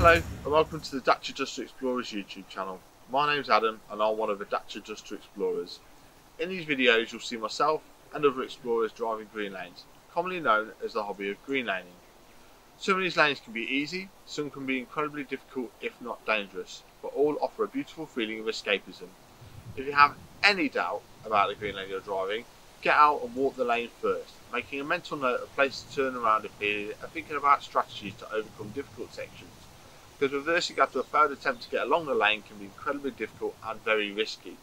Hello and welcome to the Dacia to Explorers YouTube channel. My name's Adam and I'm one of the Dacia to Explorers. In these videos you'll see myself and other explorers driving green lanes, commonly known as the hobby of green laning. Some of these lanes can be easy, some can be incredibly difficult if not dangerous, but all offer a beautiful feeling of escapism. If you have any doubt about the green lane you're driving, get out and walk the lane first, making a mental note of places to turn around if needed and thinking about strategies to overcome difficult sections. Because reversing after a failed attempt to get along the lane can be incredibly difficult and very risky.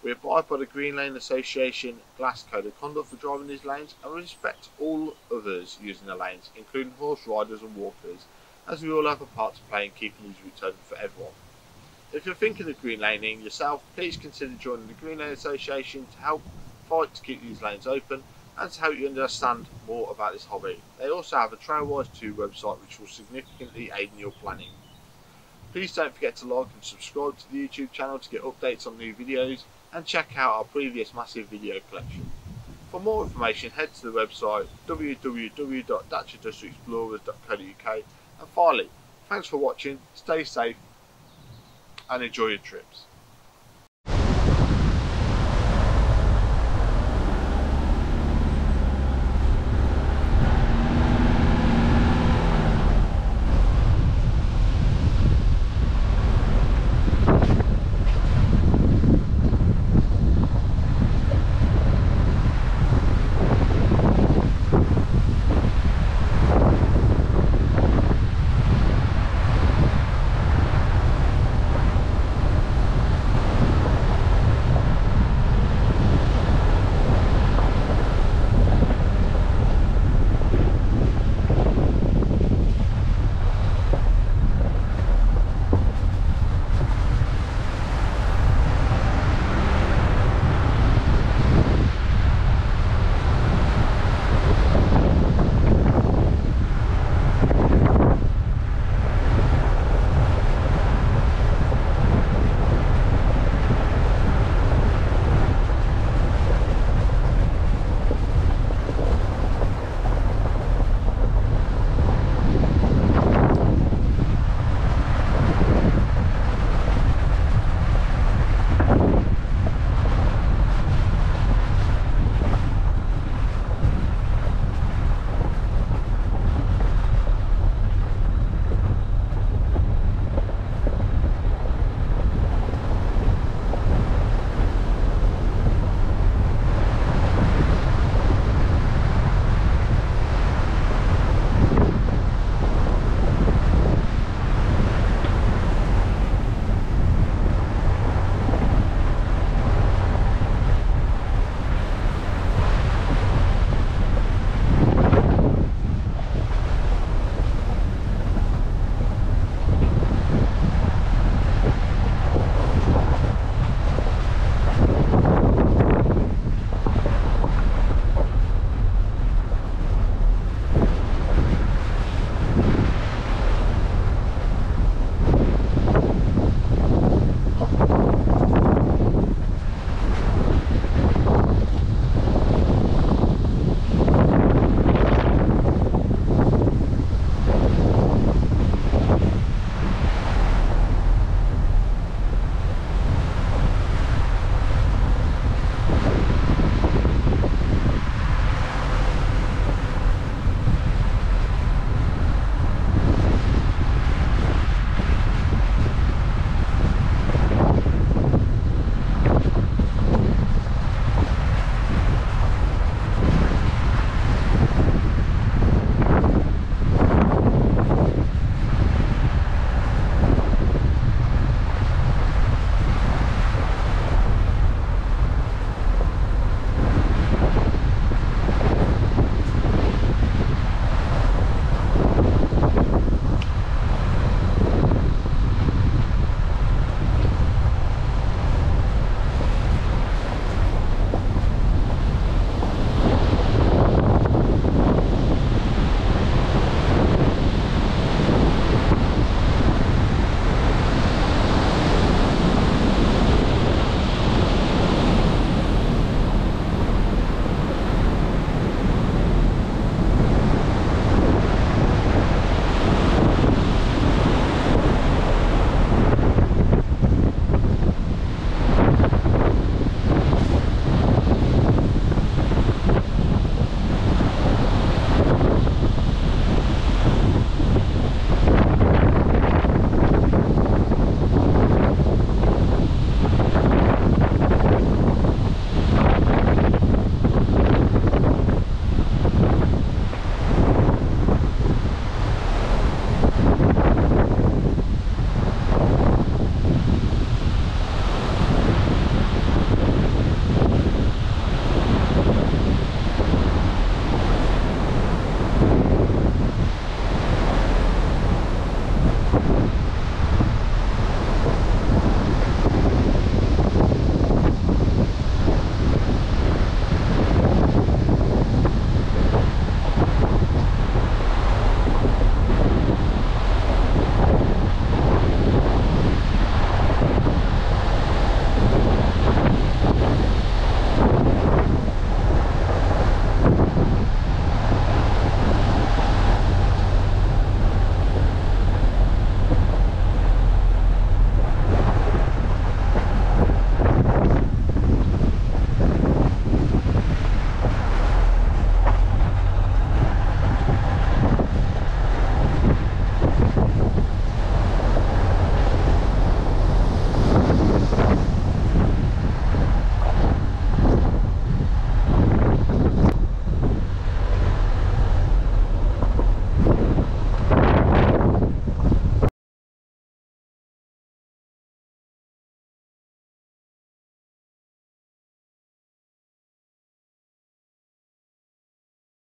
We abide by the Green Lane Association Glass Code of Conduct for driving these lanes and respect all others using the lanes, including horse riders and walkers, as we all have a part to play in keeping these routes open for everyone. If you're thinking of green laning yourself, please consider joining the Green Lane Association to help fight to keep these lanes open and to help you understand more about this hobby. They also have a Trailwise 2 website which will significantly aid in your planning. Please don't forget to like and subscribe to the YouTube channel to get updates on new videos and check out our previous massive video collection. For more information head to the website www.dacia-explorers.co.uk and finally, thanks for watching, stay safe and enjoy your trips.